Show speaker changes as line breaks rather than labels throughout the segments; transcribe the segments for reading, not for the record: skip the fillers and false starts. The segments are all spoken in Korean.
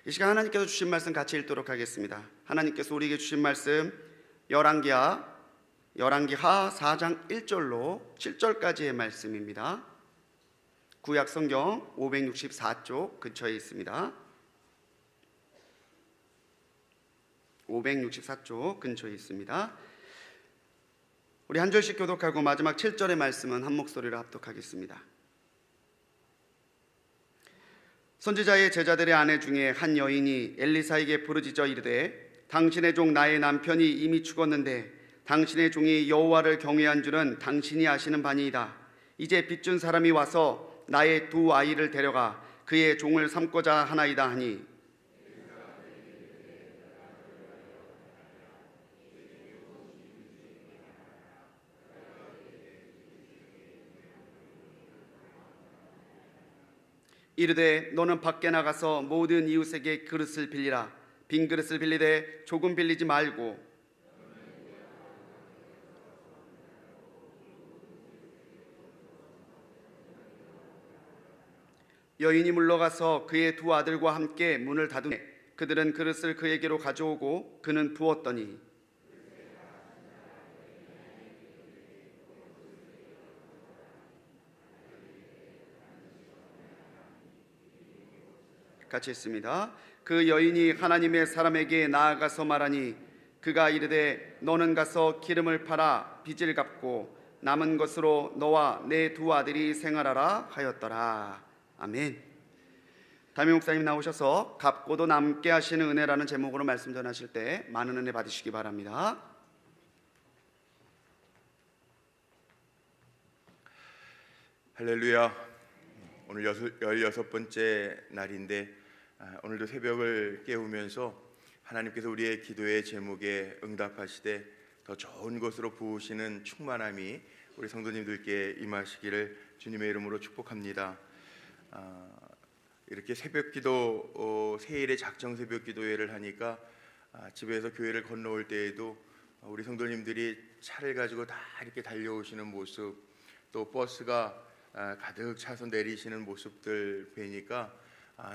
이 시간 하나님께서 주신 말씀 같이 읽도록 하겠습니다. 하나님께서 우리에게 주신 말씀 열왕기하 4장 1절로 7절까지의 말씀입니다. 구약 성경 564쪽 근처에 있습니다. 564쪽 근처에 있습니다. 우리 한 절씩 교독하고 마지막 7절의 말씀은 한 목소리로 합독하겠습니다. 선지자의 제자들의 아내 중에 한 여인이 엘리사에게 부르짖어 이르되 당신의 종 나의 남편이 이미 죽었는데 당신의 종이 여호와를 경외한 줄은 당신이 아시는 바니이다. 이제 빚준 사람이 와서 나의 두 아이를 데려가 그의 종을 삼고자 하나이다 하니 이르되 너는 밖에 나가서 모든 이웃에게 그릇을 빌리라. 빈 그릇을 빌리되 조금 빌리지 말고 여인이 물러가서 그의 두 아들과 함께 문을 닫으매 그들은 그릇을 그에게로 가져오고 그는 부었더니 같이 했습니다. 그 여인이 하나님의 사람에게 나아가서 말하니 그가 이르되 너는 가서 기름을 팔아 빚을 갚고 남은 것으로 너와 내 두 아들이 생활하라 하였더라. 아멘. 담임 목사님 나오셔서 갚고도 남게 하시는 은혜라는 제목으로 말씀 전하실 때 많은 은혜 받으시기 바랍니다.
할렐루야. 오늘 16번째 날인데 오늘도 새벽을 깨우면서 하나님께서 우리의 기도의 제목에 응답하시되 더 좋은 것으로 부으시는 충만함이 우리 성도님들께 임하시기를 주님의 이름으로 축복합니다. 이렇게 새벽기도 세일의 작정 새벽기도회를 하니까 집에서 교회를 건너올 때에도 우리 성도님들이 차를 가지고 다 이렇게 달려오시는 모습, 또 버스가 가득 차서 내리시는 모습들 뵈니까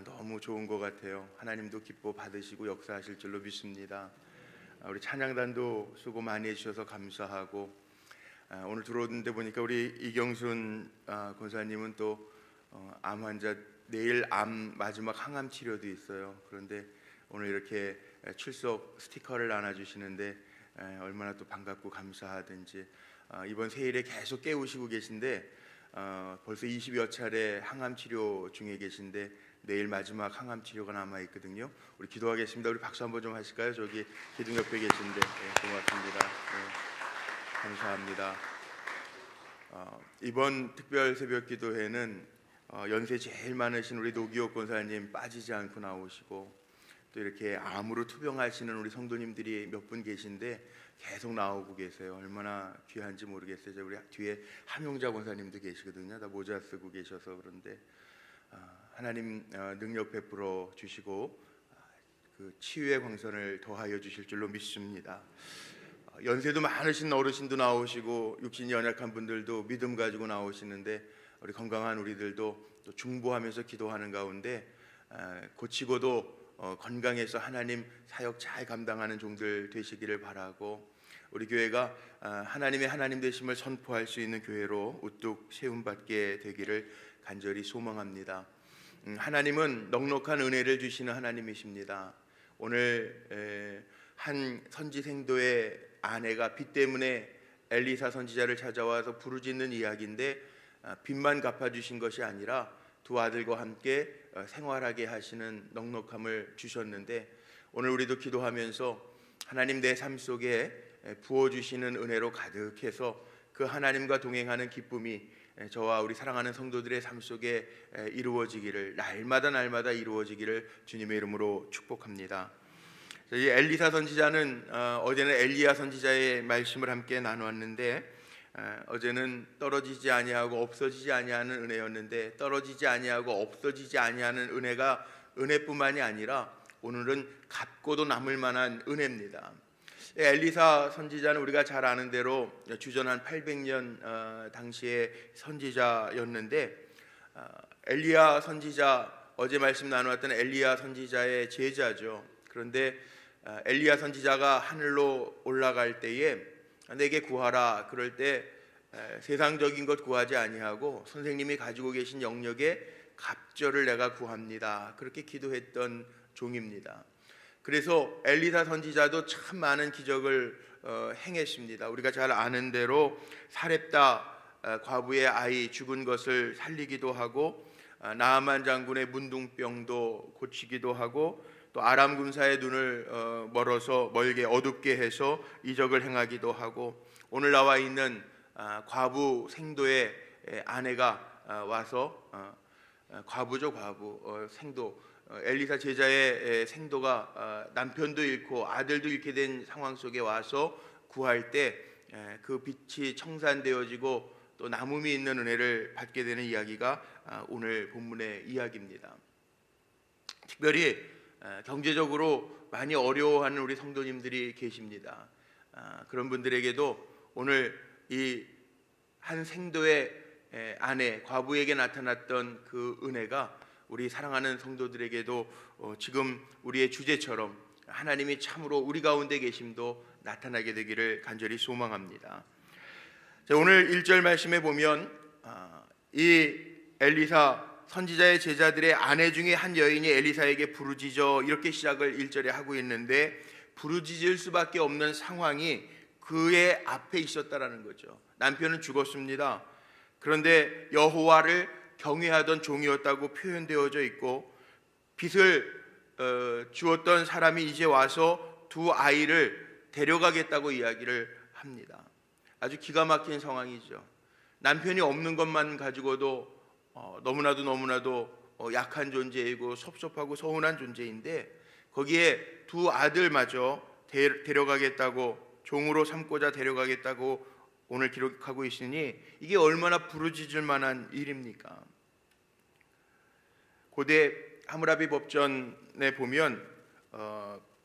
너무 좋은 것 같아요. 하나님도 기뻐 받으시고 역사하실 줄로 믿습니다. 우리 찬양단도 수고 많이 해주셔서 감사하고 오늘 들어오는데 보니까 우리 이경순 권사님은 또 암 환자, 내일 암 마지막 항암 치료도 있어요. 그런데 오늘 이렇게 출석 스티커를 나눠주시는데 얼마나 또 반갑고 감사하든지 이번 세일에 계속 깨우시고 계신데 벌써 20여 차례 항암 치료 중에 계신데 내일 마지막 항암 치료가 남아 있거든요. 우리 기도하겠습니다. 우리 박수 한번 좀 하실까요? 저기 기둥 옆에 계신데 고맙습니다. 감사합니다. 이번 특별 새벽 기도회는 연세 제일 많으신 우리 노기호 권사님 빠지지 않고 나오시고 또 이렇게 암으로 투병하시는 우리 성도님들이 몇 분 계신데 계속 나오고 계세요. 얼마나 귀한지 모르겠어요. 우리 뒤에 함용자 권사님도 계시거든요. 다 모자 쓰고 계셔서 그런데 하나님 능력 베풀어 주시고 그 치유의 광선을 더하여 주실 줄로 믿습니다. 연세도 많으신 어르신도 나오시고 육신이 연약한 분들도 믿음 가지고 나오시는데 우리 건강한 우리들도 또 중보하면서 기도하는 가운데 고치고도 건강해서 하나님 사역 잘 감당하는 종들 되시기를 바라고 우리 교회가 하나님의 하나님 되심을 선포할 수 있는 교회로 우뚝 세움받게 되기를 간절히 소망합니다. 하나님은 넉넉한 은혜를 주시는 하나님이십니다. 오늘 한 선지생도의 아내가 빚 때문에 엘리사 선지자를 찾아와서 부르짖는 이야기인데 빚만 갚아주신 것이 아니라 두 아들과 함께 생활하게 하시는 넉넉함을 주셨는데 오늘 우리도 기도하면서 하나님 내 삶 속에 부어주시는 은혜로 가득해서 그 하나님과 동행하는 기쁨이 저와 우리 사랑하는 성도들의 삶 속에 이루어지기를 날마다 이루어지기를 주님의 이름으로 축복합니다. 이 엘리사 선지자는 어제는 엘리야 선지자의 말씀을 함께 나누었는데 어제는 떨어지지 아니하고 없어지지 아니하는 은혜였는데 떨어지지 아니하고 없어지지 아니하는 은혜가 은혜뿐만이 아니라 오늘은 갚고도 남을 만한 은혜입니다. 엘리사 선지자는 우리가 잘 아는 대로 주전 한 800년 당시의 선지자였는데 엘리야 선지자 어제 말씀 나누었던 엘리야 선지자의 제자죠. 그런데 엘리야 선지자가 하늘로 올라갈 때에 내게 구하라 그럴 때 세상적인 것 구하지 아니하고 선생님이 가지고 계신 영역의 갑절을 내가 구합니다. 그렇게 기도했던 종입니다. 그래서 엘리사 선지자도 참 많은 기적을 행했습니다. 우리가 잘 아는 대로 사렙다 과부의 아이 죽은 것을 살리기도 하고 나아만 장군의 문둥병도 고치기도 하고 또 아람 군사의 눈을 멀게 어둡게 해서 이적을 행하기도 하고 오늘 나와 있는 과부 생도의 아내가 와서 과부죠, 과부 생도 엘리사 제자의 생도가 남편도 잃고 아들도 잃게 된 상황 속에 와서 구할 때 그 빛이 청산되어지고 또 남음이 있는 은혜를 받게 되는 이야기가 오늘 본문의 이야기입니다. 특별히 경제적으로 많이 어려워하는 우리 성도님들이 계십니다. 그런 분들에게도 오늘 이 한 생도의 아내 과부에게 나타났던 그 은혜가 우리 사랑하는 성도들에게도 지금 우리의 주제처럼 하나님이 참으로 우리 가운데 계심도 나타나게 되기를 간절히 소망합니다. 자, 오늘 1절 말씀에 보면 이 엘리사 선지자의 제자들의 아내 중에 한 여인이 엘리사에게 부르짖어 이렇게 시작을 1절에 하고 있는데 부르짖을 수밖에 없는 상황이 그의 앞에 있었다라는 거죠. 남편은 죽었습니다. 그런데 여호와를 경외하던 종이었다고 표현되어져 있고 빚을 주었던 사람이 이제 와서 두 아이를 데려가겠다고 이야기를 합니다. 아주 기가 막힌 상황이죠. 남편이 없는 것만 가지고도 너무나도 약한 존재이고 섭섭하고 서운한 존재인데 거기에 두 아들마저 데려가겠다고 종으로 삼고자 데려가겠다고 오늘 기록하고 있으니 이게 얼마나 부르짖을 만한 일입니까? 고대 하므라비 법전에 보면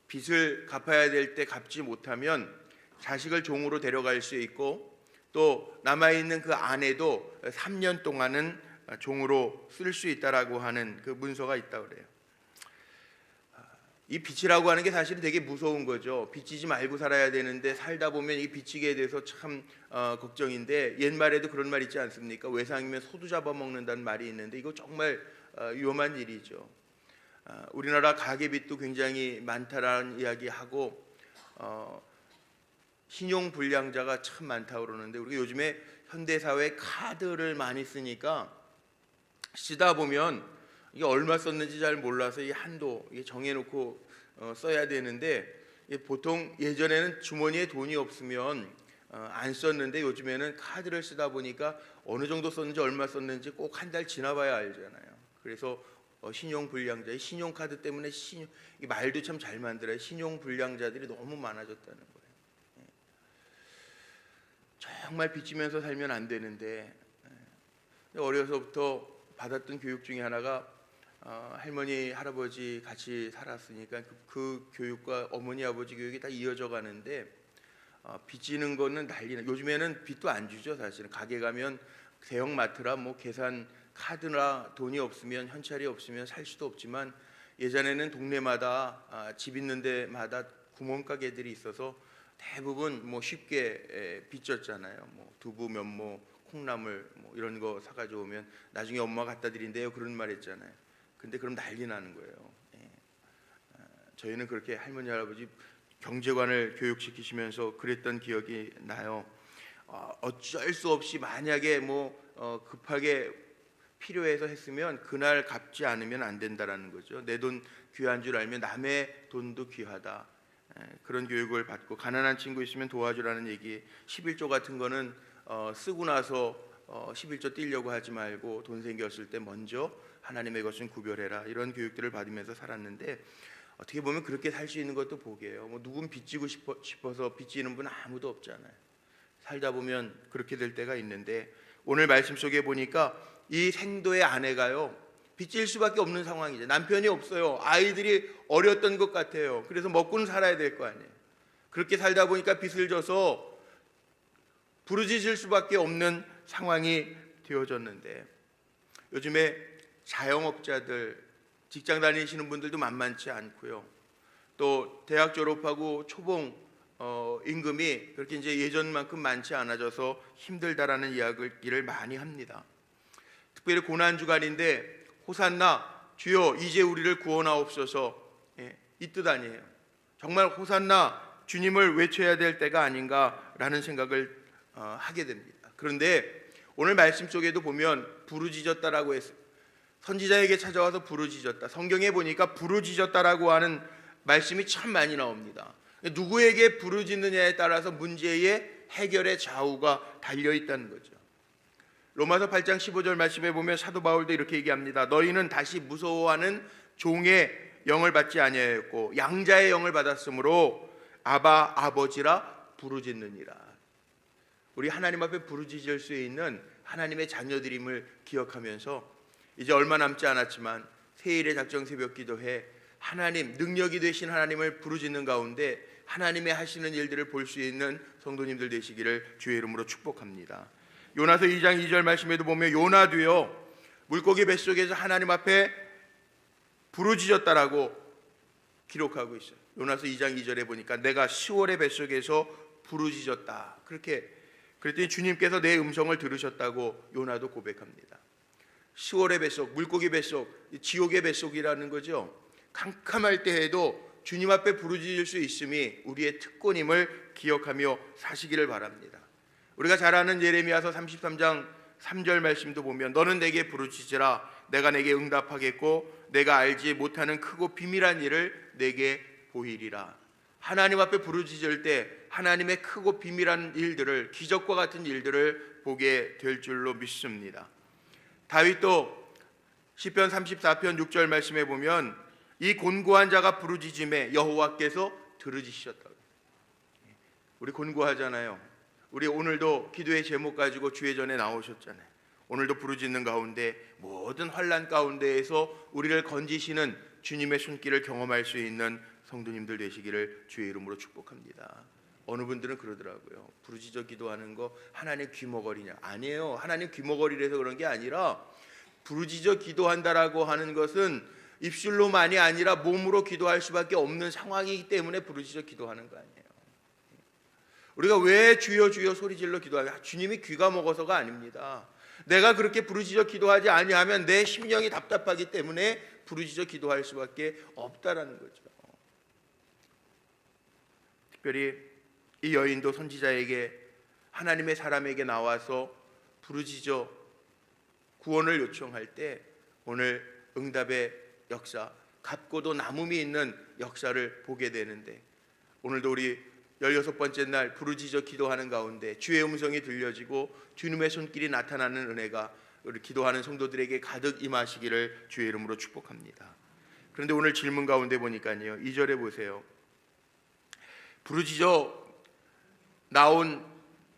빚을 갚아야 될 때 갚지 못하면 자식을 종으로 데려갈 수 있고 또 남아있는 그 아내도 3년 동안은 종으로 쓸 수 있다라고 하는 그 문서가 있다고 그래요. 이 빚이라고 하는 게 사실은 되게 무서운 거죠. 빚지지 말고 살아야 되는데 살다 보면 이 빚지게 돼서 참 걱정인데 옛말에도 그런 말 있지 않습니까? 외상이면 소도 잡아먹는다는 말이 있는데 이거 정말 위험한 일이죠. 우리나라 가계빚도 굉장히 많다라는 이야기하고 신용불량자가 참 많다고 그러는데 우리가 요즘에 현대사회에 카드를 많이 쓰니까 쓰다 보면 이게 얼마 썼는지 잘 몰라서 이 한도 이게 정해놓고 써야 되는데 보통 예전에는 주머니에 돈이 없으면 안 썼는데 요즘에는 카드를 쓰다 보니까 어느 정도 썼는지 얼마 썼는지 꼭 한 달 지나봐야 알잖아요. 그래서 신용불량자, 신용카드 때문에 이 말도 참 잘 만들어요. 신용불량자들이 너무 많아졌다는 거예요. 정말 빚지면서 살면 안 되는데 어려서부터 받았던 교육 중에 하나가 할머니 할아버지 같이 살았으니까 그 교육과 어머니 아버지 교육이 다 이어져 가는데 빚지는 거는 난리나. 요즘에는 빚도 안 주죠. 사실은 가게 가면 대형마트라 뭐 계산 카드나 돈이 없으면 현찰이 없으면 살 수도 없지만 예전에는 동네마다 집 있는 데마다 구멍가게들이 있어서 대부분 뭐 쉽게 빚졌잖아요. 뭐 두부, 면모, 콩나물 뭐 이런 거 사가지고 오면 나중에 엄마 갖다 드린대요. 그런 말 했잖아요. 근데 그럼 난리 나는 거예요. 저희는 그렇게 할머니 할아버지 경제관을 교육시키시면서 그랬던 기억이 나요. 어쩔 수 없이 만약에 급하게 필요해서 했으면 그날 갚지 않으면 안 된다라는 거죠. 내 돈 귀한 줄 알면 남의 돈도 귀하다. 그런 교육을 받고 가난한 친구 있으면 도와주라는 얘기. 11조 같은 거는 쓰고 나서 11조 띄려고 하지 말고 돈 생겼을 때 먼저 하나님의 것은 구별해라. 이런 교육들을 받으면서 살았는데 어떻게 보면 그렇게 살 수 있는 것도 복이에요. 누군 빚지고 싶어서 빚지는 분 아무도 없잖아요. 살다 보면 그렇게 될 때가 있는데 오늘 말씀 속에 보니까 이 생도의 아내가요 빚질 수밖에 없는 상황이죠. 남편이 없어요. 아이들이 어렸던 것 같아요. 그래서 먹고는 살아야 될 거 아니에요. 그렇게 살다 보니까 빚을 져서 부르짖을 수밖에 없는 상황이 되어졌는데 요즘에 자영업자들 직장 다니시는 분들도 만만치 않고요. 또 대학 졸업하고 초봉 임금이 그렇게 이제 예전만큼 많지 않아져서 힘들다라는 이야기를 많이 합니다. 특별히 고난 주간인데 호산나 주여 이제 우리를 구원하옵소서, 이 뜻 아니에요. 정말 호산나 주님을 외쳐야 될 때가 아닌가라는 생각을 하게 됩니다. 그런데 오늘 말씀 속에도 보면 부르짖었다라고 했어요. 선지자에게 찾아와서 부르짖었다. 성경에 보니까 부르짖었다라고 하는 말씀이 참 많이 나옵니다. 누구에게 부르짖느냐에 따라서 문제의 해결의 좌우가 달려 있다는 거죠. 로마서 8장 15절 말씀에 보면 사도 바울도 이렇게 얘기합니다. 너희는 다시 무서워하는 종의 영을 받지 아니하였고 양자의 영을 받았으므로 아바 아버지라 부르짖느니라. 우리 하나님 앞에 부르짖을 수 있는 하나님의 자녀들임을 기억하면서 이제 얼마 남지 않았지만 세일의 작정 새벽 기도회 하나님 능력이 되신 하나님을 부르짖는 가운데 하나님의 하시는 일들을 볼 수 있는 성도님들 되시기를 주의 이름으로 축복합니다. 요나서 2장 2절 말씀에도 보면 요나도요 물고기 뱃속에서 하나님 앞에 부르짖었다라고 기록하고 있어요. 요나서 2장 2절에 보니까 내가 10월의 뱃속에서 부르짖었다. 그랬더니 주님께서 내 음성을 들으셨다고 요나도 고백합니다. 10월의 뱃속, 물고기 뱃속, 지옥의 뱃속이라는 거죠. 캄캄할 때에도 주님 앞에 부르짖을 수 있음이 우리의 특권임을 기억하며 사시기를 바랍니다. 우리가 잘 아는 예레미야서 33장 3절 말씀도 보면 너는 내게 부르짖으라 내가 내게 응답하겠고 내가 알지 못하는 크고 비밀한 일을 내게 보이리라. 하나님 앞에 부르짖을 때 하나님의 크고 비밀한 일들을, 기적과 같은 일들을 보게 될 줄로 믿습니다. 다윗도 시편 34편 6절 말씀에 보면 이 곤고한 자가 부르짖음에 여호와께서 들으시셨다고. 우리 곤고하잖아요. 우리 오늘도 기도의 제목 가지고 주의 전에 나오셨잖아요. 오늘도 부르짖는 가운데 모든 환난 가운데에서 우리를 건지시는 주님의 손길을 경험할 수 있는 성도님들 되시기를 주의 이름으로 축복합니다. 어느 분들은 그러더라고요. 부르짖어 기도하는 거 하나님 귀머거리냐? 아니에요. 하나님 귀머거리라서 그런 게 아니라 부르짖어 기도한다라고 하는 것은 입술로만이 아니라 몸으로 기도할 수밖에 없는 상황이기 때문에 부르짖어 기도하는 거 아니에요. 우리가 왜 주여 주여 소리질러 기도하냐? 주님이 귀가 먹어서가 아닙니다. 내가 그렇게 부르짖어 기도하지 아니하면 내 심령이 답답하기 때문에 부르짖어 기도할 수밖에 없다라는 거죠. 특별히 이 여인도 선지자에게 하나님의 사람에게 나와서 부르짖어 구원을 요청할 때 오늘 응답의 역사, 갑고도 남음이 있는 역사를 보게 되는데 오늘도 우리 16번째 날 부르짖어 기도하는 가운데 주의 음성이 들려지고 주님의 손길이 나타나는 은혜가 우리 기도하는 성도들에게 가득 임하시기를 주의 이름으로 축복합니다. 그런데 오늘 질문 가운데 보니까요 2절에 보세요. 부르짖어 나온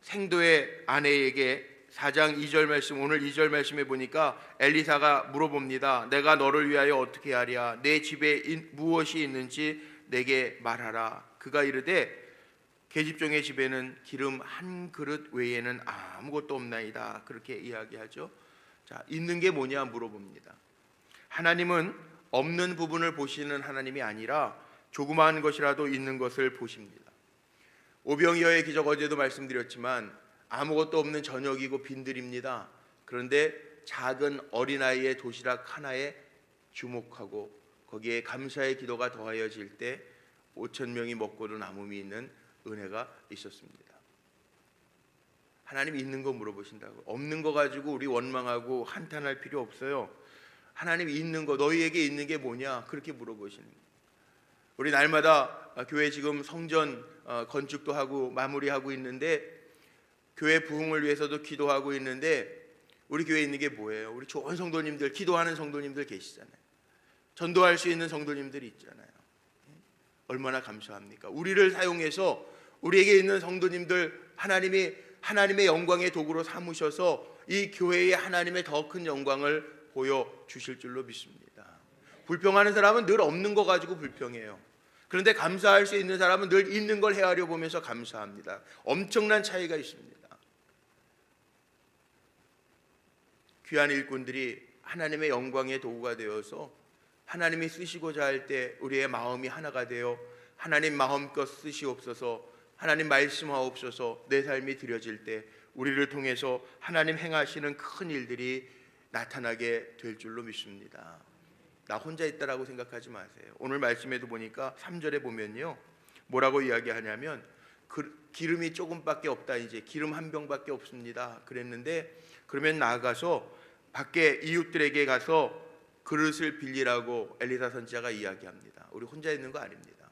생도의 아내에게 4장 2절 말씀, 오늘 2절 말씀에 보니까 엘리사가 물어봅니다. 내가 너를 위하여 어떻게 하랴? 내 집에 무엇이 있는지 내게 말하라. 그가 이르되 계집종의 집에는 기름 한 그릇 외에는 아무것도 없나이다. 그렇게 이야기하죠. 자, 있는 게 뭐냐 물어봅니다. 하나님은 없는 부분을 보시는 하나님이 아니라 조그마한 것이라도 있는 것을 보십니다. 오병이어의 기적 어제도 말씀드렸지만 아무것도 없는 저녁이고 빈들입니다. 그런데 작은 어린아이의 도시락 하나에 주목하고 거기에 감사의 기도가 더하여질 때 5천 명이 먹고도 남음이 있는 은혜가 있었습니다. 하나님 있는 거 물어보신다고. 없는 거 가지고 우리 원망하고 한탄할 필요 없어요. 하나님 있는 거, 너희에게 있는 게 뭐냐? 그렇게 물어보시는 거예요. 우리 날마다 교회 지금 성전 건축도 하고 마무리하고 있는데 교회 부흥을 위해서도 기도하고 있는데 우리 교회에 있는 게 뭐예요? 우리 좋은 성도님들, 기도하는 성도님들 계시잖아요. 전도할 수 있는 성도님들이 있잖아요. 얼마나 감사합니까? 우리를 사용해서 우리에게 있는 성도님들 하나님의 영광의 도구로 삼으셔서 이 교회의 하나님의 더 큰 영광을 보여주실 줄로 믿습니다. 불평하는 사람은 늘 없는 거 가지고 불평해요. 그런데 감사할 수 있는 사람은 늘 있는 걸 헤아려 보면서 감사합니다. 엄청난 차이가 있습니다. 귀한 일꾼들이 하나님의 영광의 도구가 되어서 하나님이 쓰시고자 할 때 우리의 마음이 하나가 되어 하나님 마음껏 쓰시옵소서, 하나님 말씀하옵소서, 내 삶이 드려질 때 우리를 통해서 하나님 행하시는 큰 일들이 나타나게 될 줄로 믿습니다. 나 혼자 있다라고 생각하지 마세요. 오늘 말씀에도 보니까 3절에 보면요, 뭐라고 이야기하냐면 기름이 조금밖에 없다, 이제 기름 한 병밖에 없습니다 그랬는데, 그러면 나아가서 밖에 이웃들에게 가서 그릇을 빌리라고 엘리사 선지자가 이야기합니다. 우리 혼자 있는 거 아닙니다.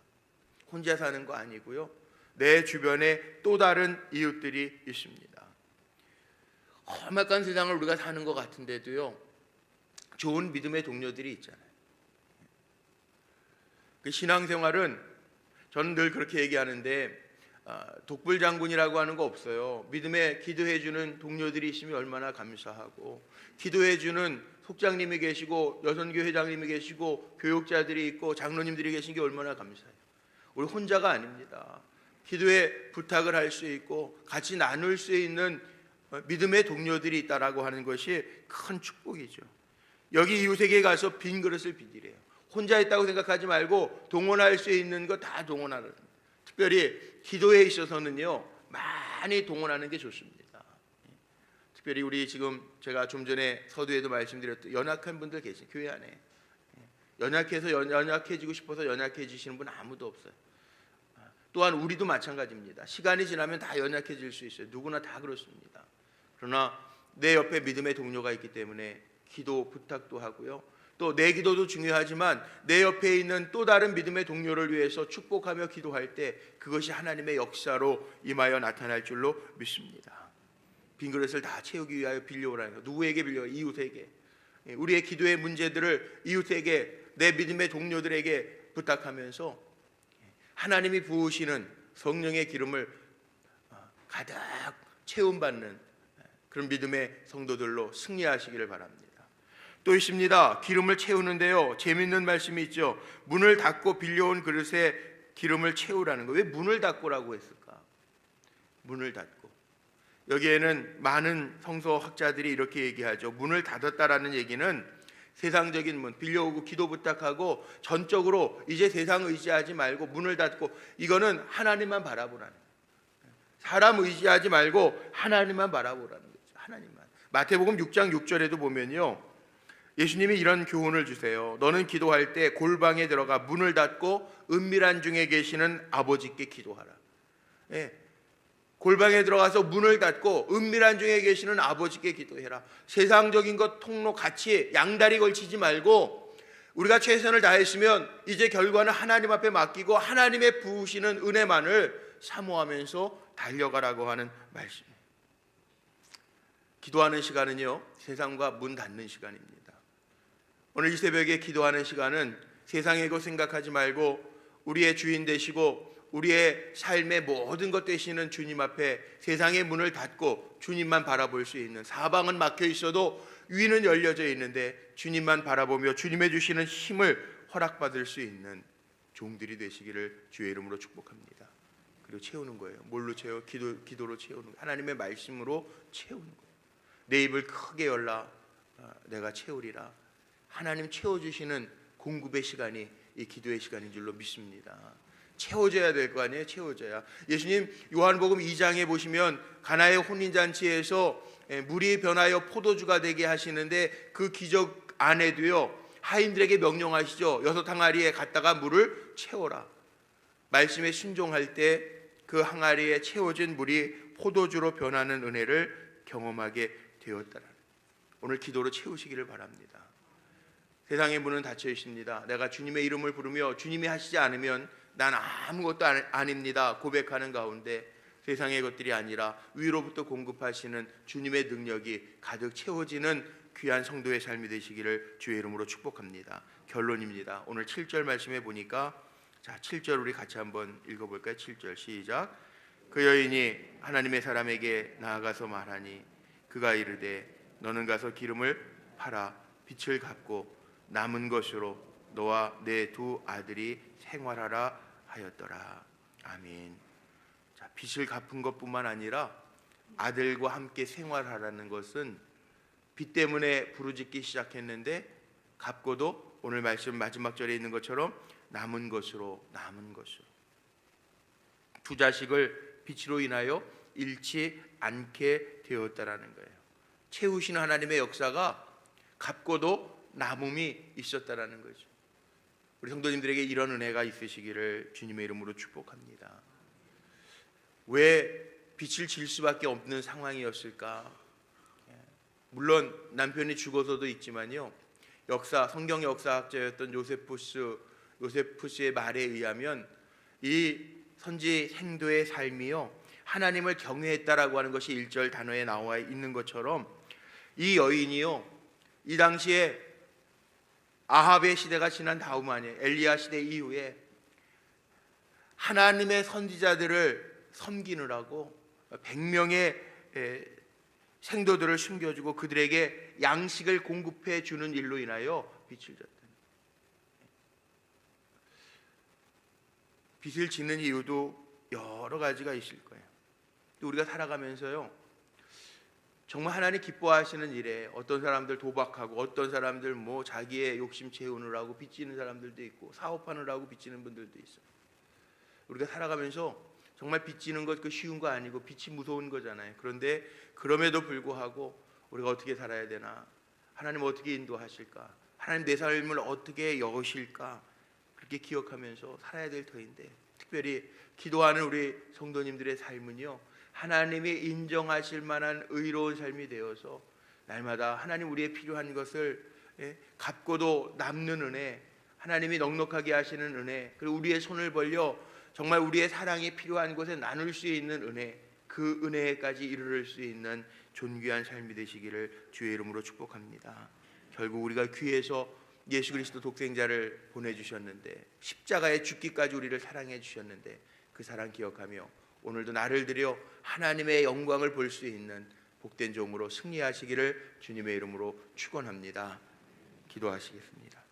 혼자 사는 거 아니고요, 내 주변에 또 다른 이웃들이 있습니다. 험악한 세상을 우리가 사는 것 같은데도요, 좋은 믿음의 동료들이 있잖아요. 그 신앙생활은 저는 늘 그렇게 얘기하는데, 독불장군이라고 하는 거 없어요. 믿음에 기도해주는 동료들이 있으면 얼마나 감사하고, 기도해주는 속장님이 계시고 여선교 회장님이 계시고 교육자들이 있고 장로님들이 계신 게 얼마나 감사해요. 우리 혼자가 아닙니다. 기도에 부탁을 할 수 있고 같이 나눌 수 있는 믿음의 동료들이 있다라고 하는 것이 큰 축복이죠. 여기 이웃에게 가서 빈 그릇을 빌리래요. 혼자 있다고 생각하지 말고 동원할 수 있는 거 다 동원하는, 특별히 기도에 있어서는요 많이 동원하는 게 좋습니다. 특별히 우리 지금 제가 좀 전에 서두에도 말씀드렸던 연약한 분들 계신 교회 안에, 연약해서 연약해지고 싶어서 연약해지시는 분 아무도 없어요. 또한 우리도 마찬가지입니다. 시간이 지나면 다 연약해질 수 있어요. 누구나 다 그렇습니다. 그러나 내 옆에 믿음의 동료가 있기 때문에 기도 부탁도 하고요, 또 내 기도도 중요하지만 내 옆에 있는 또 다른 믿음의 동료를 위해서 축복하며 기도할 때 그것이 하나님의 역사로 임하여 나타날 줄로 믿습니다. 빈 그릇을 다 채우기 위하여 빌려오라는 거. 누구에게 빌려요? 이웃에게. 우리의 기도의 문제들을 이웃에게, 내 믿음의 동료들에게 부탁하면서 하나님이 부으시는 성령의 기름을 가득 채움받는 그런 믿음의 성도들로 승리하시기를 바랍니다. 또 있습니다. 기름을 채우는데요, 재미있는 말씀이 있죠. 문을 닫고 빌려온 그릇에 기름을 채우라는 거. 왜 문을 닫고라고 했을까? 문을 닫고. 여기에는 많은 성서학자들이 이렇게 얘기하죠. 문을 닫았다라는 얘기는 세상적인 문, 빌려오고 기도 부탁하고 전적으로 이제 세상 의지하지 말고 문을 닫고, 이거는 하나님만 바라보라는 거예요. 사람 의지하지 말고 하나님만 바라보라는 거죠. 하나님만. 마태복음 6장 6절에도 보면요, 예수님이 이런 교훈을 주세요. 너는 기도할 때 골방에 들어가 문을 닫고 은밀한 중에 계시는 아버지께 기도하라. 골방에 들어가서 문을 닫고 은밀한 중에 계시는 아버지께 기도해라. 세상적인 것 통로 같이 양다리 걸치지 말고 우리가 최선을 다했으면 이제 결과는 하나님 앞에 맡기고 하나님의 부으시는 은혜만을 사모하면서 달려가라고 하는 말씀이에요. 기도하는 시간은요, 세상과 문 닫는 시간입니다. 오늘 이 새벽에 기도하는 시간은 세상의 것 생각하지 말고 우리의 주인 되시고 우리의 삶의 모든 것 되시는 주님 앞에 세상의 문을 닫고 주님만 바라볼 수 있는, 사방은 막혀 있어도 위는 열려져 있는데 주님만 바라보며 주님의 주시는 힘을 허락받을 수 있는 종들이 되시기를 주의 이름으로 축복합니다. 그리고 채우는 거예요. 뭘로 채워? 기도로 채우는 거예요. 하나님의 말씀으로 채우는 거예요. 내 입을 크게 열라 내가 채우리라. 하나님 채워주시는 공급의 시간이 이 기도의 시간인 줄로 믿습니다. 채워져야 될 거 아니에요. 채워져야. 예수님 요한복음 2장에 보시면 가나의 혼인잔치에서 물이 변하여 포도주가 되게 하시는데 그 기적 안에도요 하인들에게 명령하시죠. 6 항아리에 갖다가 물을 채워라. 말씀에 순종할 때 그 항아리에 채워진 물이 포도주로 변하는 은혜를 경험하게 되었다라. 오늘 기도로 채우시기를 바랍니다. 세상의 문은 닫혀 있습니다. 내가 주님의 이름을 부르며 주님이 하시지 않으면 난 아무것도 아닙니다 고백하는 가운데 세상의 것들이 아니라 위로부터 공급하시는 주님의 능력이 가득 채워지는 귀한 성도의 삶이 되시기를 주의 이름으로 축복합니다. 결론입니다. 오늘 7절 말씀에 보니까, 자 7절 우리 같이 한번 읽어볼까요? 7절 시작. 그 여인이 하나님의 사람에게 나아가서 말하니 그가 이르되 너는 가서 기름을 팔아 빚을 갚고 남은 것으로 너와 내 2 아들이 생활하라 하였더라. 아멘. 자, 빚을 갚은 것뿐만 아니라 아들과 함께 생활하라는 것은 빚 때문에 부르짖기 시작했는데 갚고도 오늘 말씀 마지막 절에 있는 것처럼 남은 것으로 두 자식을 빛으로 인하여 잃지 않게 되었다라는 거예요. 채우시는 하나님의 역사가 갚고도 남음이 있었다라는 거죠. 우리 성도님들에게 이런 은혜가 있으시기를 주님의 이름으로 축복합니다. 왜 빛을 질 수밖에 없는 상황이었을까? 물론 남편이 죽어서도 있지만요, 성경 역사학자였던 요세푸스의 말에 의하면 이 선지 생도의 삶이요, 하나님을 경외했다라고 하는 것이 1절 단어에 나와 있는 것처럼 이 여인이요, 이 당시에 아합의 시대가 지난 다음 아니에요, 엘리야 시대 이후에 하나님의 선지자들을 섬기느라고 100명의 생도들을 숨겨주고 그들에게 양식을 공급해 주는 일로 인하여 빛을 졌다. 빛을 짓는 이유도 여러 가지가 있을 거예요. 또 우리가 살아가면서요, 정말 하나님 기뻐하시는 일에 어떤 사람들 도박하고, 어떤 사람들 자기의 욕심 채우느라고 빚지는 사람들도 있고, 사업하느라고 빚지는 분들도 있어요. 우리가 살아가면서 정말 빚지는 것 쉬운 거 아니고 빚이 무서운 거잖아요. 그런데 그럼에도 불구하고 우리가 어떻게 살아야 되나, 하나님 어떻게 인도하실까, 하나님 내 삶을 어떻게 여실까, 그렇게 기억하면서 살아야 될 터인데, 특별히 기도하는 우리 성도님들의 삶은요, 하나님이 인정하실 만한 의로운 삶이 되어서 날마다 하나님 우리의 필요한 것을 갚고도 남는 은혜, 하나님이 넉넉하게 하시는 은혜, 그리고 우리의 손을 벌려 정말 우리의 사랑이 필요한 곳에 나눌 수 있는 은혜, 그 은혜까지 이르를 수 있는 존귀한 삶이 되시기를 주의 이름으로 축복합니다. 결국 우리가 귀에서 예수 그리스도 독생자를 보내주셨는데, 십자가에 죽기까지 우리를 사랑해 주셨는데, 그 사랑 기억하며 오늘도 나를 들여 하나님의 영광을 볼 수 있는 복된 종으로 승리하시기를 주님의 이름으로 축원합니다. 기도하시겠습니다.